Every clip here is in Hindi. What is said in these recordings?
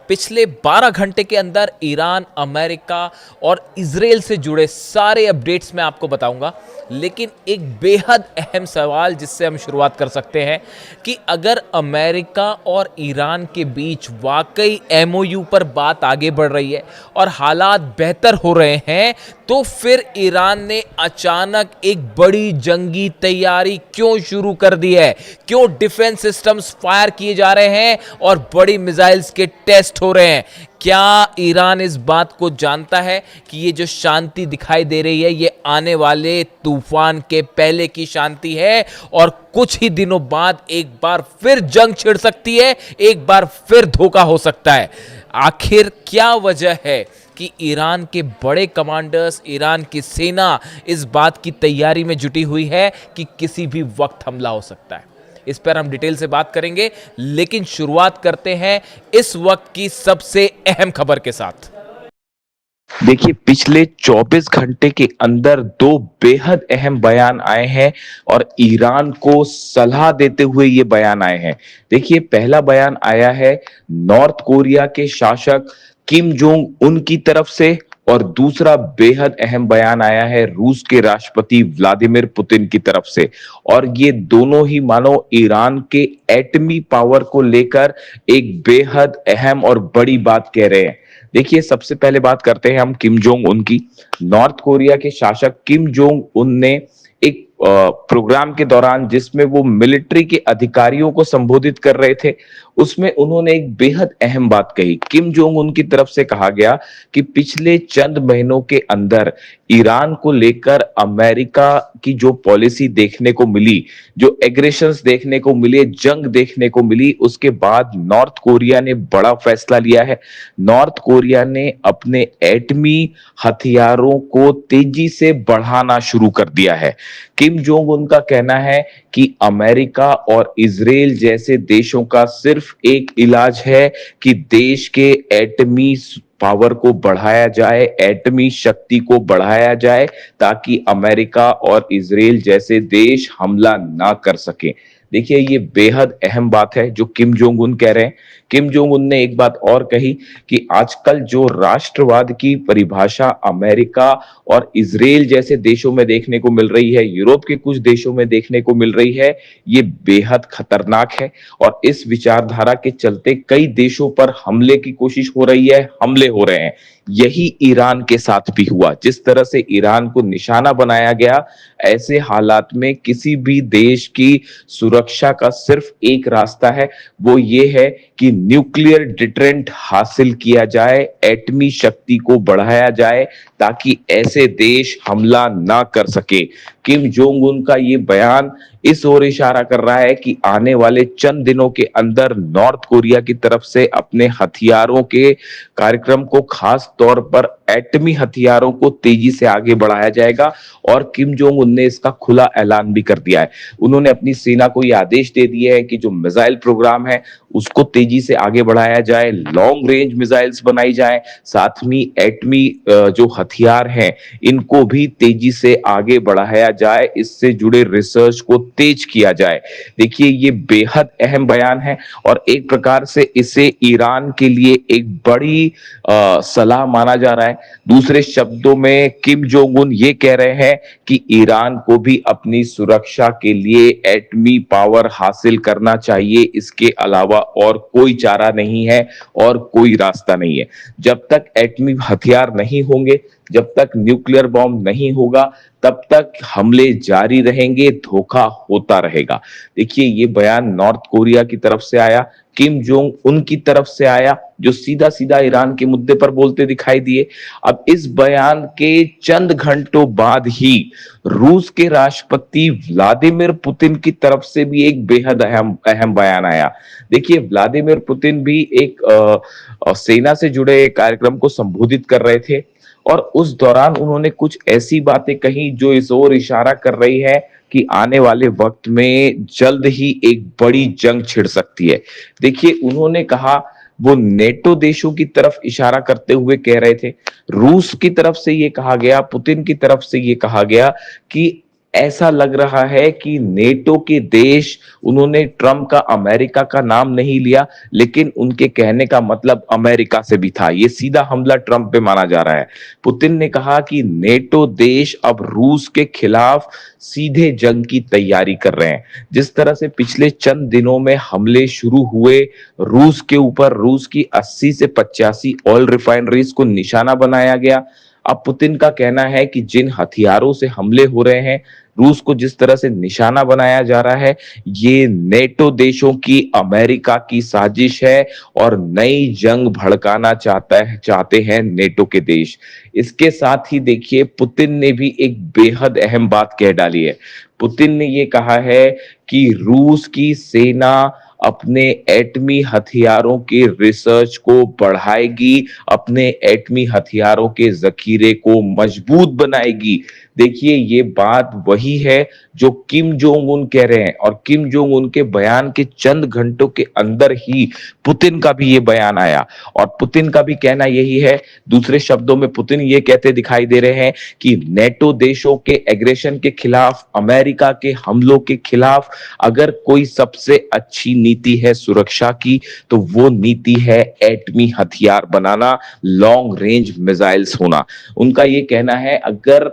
पिछले 12 घंटे के अंदर ईरान, अमेरिका और इजराइल से जुड़े सारे अपडेट्स मैं आपको बताऊंगा। लेकिन एक बेहद अहम सवाल जिससे हम शुरुआत कर सकते हैं कि अगर अमेरिका और ईरान के बीच वाकई एमओयू पर बात आगे बढ़ रही है और हालात बेहतर हो रहे हैं, तो फिर ईरान ने अचानक एक बड़ी जंगी तैयारी क्यों शुरू कर दी है? क्यों डिफेंस सिस्टम्स फायर किए जा रहे हैं और बड़ी मिसाइल्स के टेस्ट हो रहे हैं? क्या ईरान इस बात को जानता है कि ये जो शांति दिखाई दे रही है ये आने वाले तूफान के पहले की शांति है और कुछ ही दिनों बाद एक बार फिर जंग छिड़ सकती है, एक बार फिर धोखा हो सकता है? आखिर क्या वजह है कि ईरान के बड़े कमांडर्स, ईरान की सेना इस बात की तैयारी में जुटी हुई है कि किसी भी वक्त हमला हो सकता है? इस पर हम डिटेल से बात करेंगे, लेकिन शुरुआत करते हैं इस वक्त की सबसे अहम खबर के साथ। देखिए, पिछले 24 घंटे के अंदर दो बेहद अहम बयान आए हैं और ईरान को सलाह देते हुए ये बयान आए हैं। देखिए, पहला बयान आया है नॉर्थ कोरिया के शासक किम जोंग उन की तरफ से और दूसरा बेहद अहम बयान आया है रूस के राष्ट्रपति व्लादिमीर पुतिन की तरफ से। और ये दोनों ही मानो ईरान के एटमी पावर को लेकर एक बेहद अहम और बड़ी बात कह रहे हैं। देखिए, सबसे पहले बात करते हैं हम किम जोंग उन की। नॉर्थ कोरिया के शासक किम जोंग उन ने एक प्रोग्राम के दौरान जिसमें वो मिलिट्री के अधिकारियों को संबोधित कर रहे थे, उसमें उन्होंने एक बेहद अहम बात कही। किम जोंग उन की तरफ से कहा गया कि पिछले चंद महीनों के अंदर ईरान को लेकर अमेरिका की जो पॉलिसी देखने को मिली, जो एग्रेशंस देखने को मिले, जंग देखने को मिली, उसके बाद नॉर्थ कोरिया ने बड़ा फैसला लिया है। नॉर्थ कोरिया ने अपने एटमी हथियारों को तेजी से बढ़ाना शुरू कर दिया है। किम जोंग उन का कहना है कि अमेरिका और इजराइल जैसे देशों का सिर्फ एक इलाज है कि देश के एटमी पावर को बढ़ाया जाए, एटमी शक्ति को बढ़ाया जाए, ताकि अमेरिका और इजराइल जैसे देश हमला ना कर सके। देखिए, ये बेहद अहम बात है जो किम जोंग उन कह रहे हैं। किम जोंग उन ने एक बात और कही कि आजकल जो राष्ट्रवाद की परिभाषा अमेरिका और इजराइल जैसे देशों में देखने को मिल रही है, यूरोप के कुछ देशों में देखने को मिल रही है, ये बेहद खतरनाक है। और इस विचारधारा के चलते कई देशों पर हमले की कोशिश हो रही है, हमले हो रहे हैं। यही ईरान के साथ भी हुआ। जिस तरह से ईरान को निशाना बनाया गया, ऐसे हालात में किसी भी देश की सुरक्षा का सिर्फ एक रास्ता है, वो ये है कि न्यूक्लियर डिटरेंट हासिल किया जाए, एटमी शक्ति को बढ़ाया जाए, ताकि ऐसे देश हमला ना कर सके। किम जोंग उन का ये बयान इस ओर इशारा कर रहा है कि आने वाले चंद दिनों के अंदर नॉर्थ कोरिया की तरफ से अपने हथियारों के कार्यक्रम को, खास तौर पर एटमी हथियारों को तेजी से आगे बढ़ाया जाएगा। और किम जोंग उन ने इसका खुला ऐलान भी कर दिया है। उन्होंने अपनी सेना को यह आदेश दे दिया है कि जो मिसाइल प्रोग्राम है उसको तेजी से आगे बढ़ाया जाए, लॉन्ग रेंज मिसाइल्स बनाई जाए, साथ में एटमी जो हथियार हैं इनको भी तेजी से आगे बढ़ाया जाए, इससे जुड़े रिसर्च को तेज किया जाए। देखिए, ये बेहद अहम बयान है और एक प्रकार से इसे ईरान के लिए एक बड़ी सलाह माना जा रहा है। दूसरे शब्दों में किम जोंग उन ये कह रहे हैं कि ईरान को भी अपनी सुरक्षा के लिए एटमी पावर हासिल करना चाहिए, इसके अलावा और कोई चारा नहीं है और कोई रास्ता नहीं है। जब तक एटमी हथियार नहीं होंगे, जब तक न्यूक्लियर बॉम्ब नहीं होगा, तब तक हमले जारी रहेंगे, धोखा होता रहेगा। देखिए, ये बयान नॉर्थ कोरिया की तरफ से आया, किम जोंग उन की तरफ से आया, जो सीधा सीधा ईरान के मुद्दे पर बोलते दिखाई दिए। अब इस बयान के चंद घंटों बाद ही रूस के राष्ट्रपति व्लादिमीर पुतिन की तरफ से भी एक बेहद अहम अहम बयान आया। देखिए, व्लादिमीर पुतिन भी एक सेना से जुड़े कार्यक्रम को संबोधित कर रहे थे और उस दौरान उन्होंने कुछ ऐसी बातें कही जो इस ओर इशारा कर रही है कि आने वाले वक्त में जल्द ही एक बड़ी जंग छिड़ सकती है। देखिए, उन्होंने कहा, वो नेटो देशों की तरफ इशारा करते हुए कह रहे थे, रूस की तरफ से ये कहा गया, पुतिन की तरफ से ये कहा गया कि ऐसा लग रहा है कि नेटो के देश, उन्होंने ट्रंप का अमेरिका का नाम नहीं लिया, लेकिन उनके कहने का मतलब अमेरिका से भी था। ये सीधा हमला ट्रंप पे माना जा रहा है। पुतिन ने कहा कि नेटो देश अब रूस के खिलाफ सीधे जंग की तैयारी कर रहे हैं। जिस तरह से पिछले चंद दिनों में हमले शुरू हुए रूस के ऊपर, रूस की 80 से 85 ऑयल रिफाइनरीज को निशाना बनाया गया। अब पुतिन का कहना है कि जिन हथियारों से हमले हो रहे हैं, रूस को जिस तरह से निशाना बनाया जा रहा है, ये नेटो देशों की, अमेरिका की साजिश है और नई जंग भड़काना चाहते हैं नेटो के देश। इसके साथ ही देखिए, पुतिन ने भी एक बेहद अहम बात कह डाली है। पुतिन ने ये कहा है कि रूस की सेना अपने एटमी हथियारों के रिसर्च को बढ़ाएगी, अपने एटमी हथियारों के जखीरे को मजबूत बनाएगी। देखिए, ये बात वही है जो किम जोंग उन कह रहे हैं, और किम जोंग उन के बयान के चंद घंटों के अंदर ही पुतिन का भी ये बयान आया, और पुतिन का भी कहना यही है। दूसरे शब्दों में पुतिन ये कहते दिखाई दे रहे हैं कि नेटो देशों के एग्रेशन के खिलाफ, अमेरिका के हमलों के खिलाफ अगर कोई सबसे अच्छी नीति है सुरक्षा की, तो वो नीति है एटमी हथियार बनाना, लॉन्ग रेंज मिसाइल्स होना। उनका ये कहना है, अगर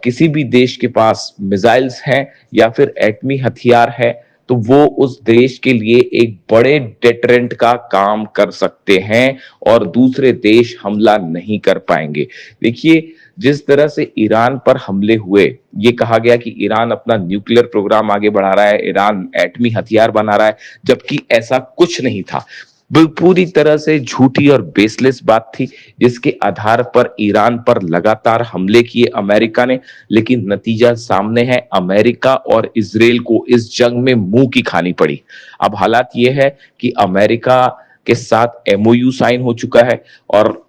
किसी भी देश के पास मिसाइल्स हैं या फिर एटमी हथियार है, तो वो उस देश के लिए एक बड़े डेटरेंट का काम कर सकते हैं और दूसरे देश हमला नहीं कर पाएंगे। देखिए, जिस तरह से ईरान पर हमले हुए, ये कहा गया कि ईरान अपना न्यूक्लियर प्रोग्राम आगे बढ़ा रहा है, ईरान एटमी हथियार बना रहा है, जबकि ऐसा कुछ नहीं था। पूरी तरह से झूठी और बेसलेस बात थी, जिसके आधार पर ईरान पर लगातार हमले किए अमेरिका ने। लेकिन नतीजा सामने है, अमेरिका और इजराइल को इस जंग में मुंह की खानी पड़ी। अब हालात ये है कि अमेरिका के साथ एमओयू साइन हो चुका है और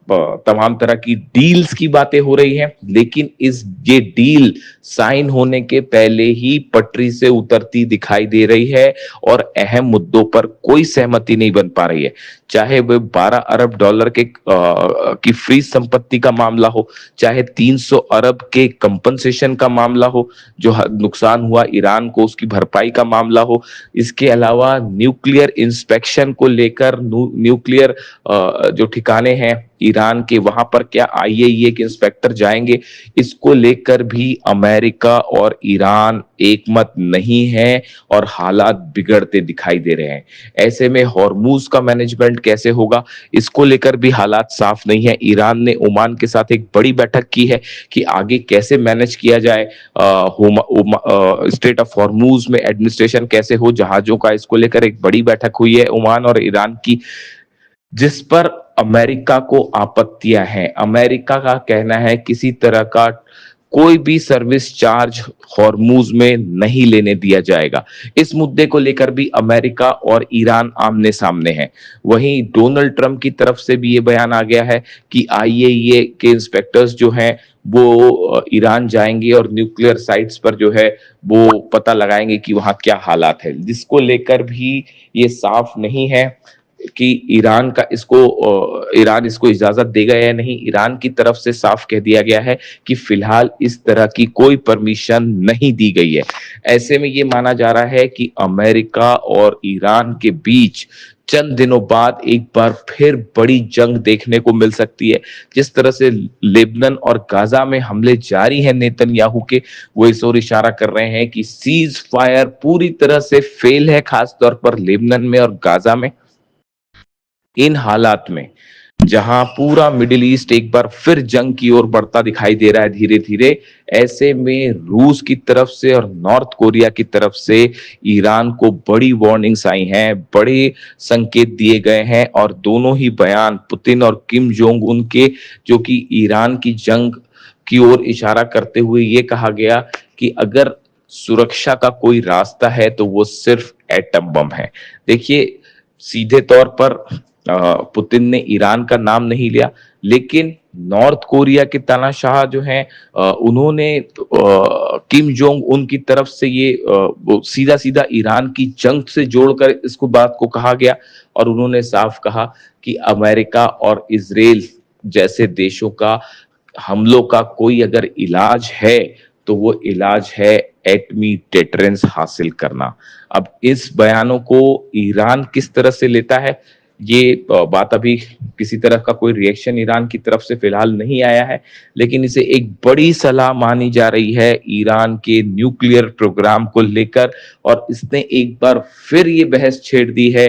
तमाम तरह की डील्स की बातें हो रही हैं, लेकिन ये डील साइन होने के पहले ही पटरी से उतरती दिखाई दे रही है और अहम मुद्दों पर कोई सहमति नहीं बन पा रही है। चाहे वह 12 अरब डॉलर की फ्रीज संपत्ति का मामला हो, चाहे 300 अरब के कंपनसेशन का मामला हो, जो नुकसान हुआ ईरान को उसकी भरपाई का मामला हो, इसके अलावा न्यूक्लियर इंस्पेक्शन को लेकर, न्यूक्लियर जो ठिकाने हैं ईरान के, वहां पर क्या आईएईए के इंस्पेक्टर जाएंगे, इसको लेकर भी अमेरिका और ईरान एकमत नहीं है और हालात बिगड़ते दिखाई दे रहे हैं। ऐसे में हॉर्मूज का मैनेजमेंट कैसे होगा, इसको लेकर भी हालात साफ नहीं है। ईरान ने ओमान के साथ एक बड़ी बैठक की है कि आगे कैसे मैनेज किया जाए, स्टेट ऑफ हॉर्मूज में एडमिनिस्ट्रेशन कैसे हो जहाजों का, इसको लेकर एक बड़ी बैठक हुई है ओमान और ईरान की, जिस पर अमेरिका को आपत्तियां हैं। अमेरिका का कहना है किसी तरह का कोई भी सर्विस चार्ज हॉर्मूज में नहीं लेने दिया जाएगा। इस मुद्दे को लेकर भी अमेरिका और ईरान आमने सामने हैं। वहीं डोनाल्ड ट्रंप की तरफ से भी ये बयान आ गया है कि आईएईए के इंस्पेक्टर्स जो हैं वो ईरान जाएंगे और न्यूक्लियर साइट्स पर जो है वो पता लगाएंगे कि वहां क्या हालात है, जिसको लेकर भी ये साफ नहीं है कि ईरान इसको इजाजत देगा या नहीं। ईरान की तरफ से साफ कह दिया गया है कि फिलहाल इस तरह की कोई परमिशन नहीं दी गई है। ऐसे में ये माना जा रहा है कि अमेरिका और ईरान के बीच चंद दिनों बाद एक बार फिर बड़ी जंग देखने को मिल सकती है। जिस तरह से लेबनान और गाजा में हमले जारी हैं नेतन्याहू के, वो इस ओर इशारा कर रहे हैं कि सीज फायर पूरी तरह से फेल है, खासतौर पर लेबनान में और गाजा में। इन हालात में जहां पूरा मिडिल ईस्ट एक बार फिर जंग की ओर बढ़ता दिखाई दे रहा है धीरे धीरे, ऐसे में रूस की तरफ से और नॉर्थ कोरिया की तरफ से ईरान को बड़ी वार्निंग्स आई हैं, बड़े संकेत दिए गए हैं, और दोनों ही बयान पुतिन और किम जोंग उन के, जो कि ईरान की जंग की ओर इशारा करते हुए ये कहा गया कि अगर सुरक्षा का कोई रास्ता है तो वो सिर्फ एटम बम है। देखिए, सीधे तौर पर पुतिन ने ईरान का नाम नहीं लिया, लेकिन नॉर्थ कोरिया के तानाशाह जो हैं उन्होंने किम जोंग उन की तरफ से ये सीधा सीधा ईरान की जंग से जोड़कर इसको बात को कहा गया, और उन्होंने साफ कहा कि अमेरिका और इजराइल जैसे देशों का हमलों का कोई अगर इलाज है तो वो इलाज है एटमी डेटरेंस हासिल करना। अब इस बयानों को ईरान किस तरह से लेता है, ये बात अभी किसी तरह का कोई रिएक्शन ईरान की तरफ से फिलहाल नहीं आया है, लेकिन इसे एक बड़ी सलाह मानी जा रही है ईरान के न्यूक्लियर प्रोग्राम को लेकर। और इसने एक बार फिर ये बहस छेड़ दी है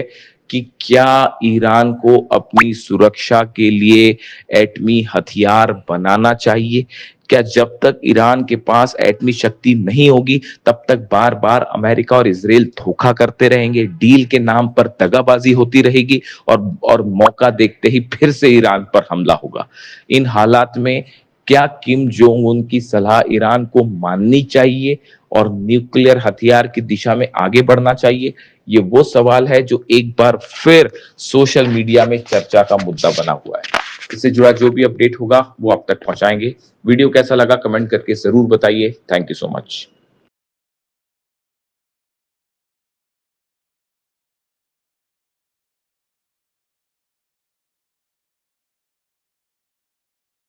कि क्या ईरान को अपनी सुरक्षा के लिए एटमी हथियार बनाना चाहिए। क्या जब तक ईरान के पास एटमी शक्ति नहीं होगी तब तक बार बार अमेरिका और इजराइल धोखा करते रहेंगे, डील के नाम पर दगाबाजी होती रहेगी और मौका देखते ही फिर से ईरान पर हमला होगा। इन हालात में क्या किम जोंग उन की सलाह ईरान को माननी चाहिए और न्यूक्लियर हथियार की दिशा में आगे बढ़ना चाहिए? ये वो सवाल है जो एक बार फिर सोशल मीडिया में चर्चा का मुद्दा बना हुआ है। इससे जुड़ा जो भी अपडेट होगा वो आप तक पहुंचाएंगे। वीडियो कैसा लगा कमेंट करके जरूर बताइए। Thank you so much.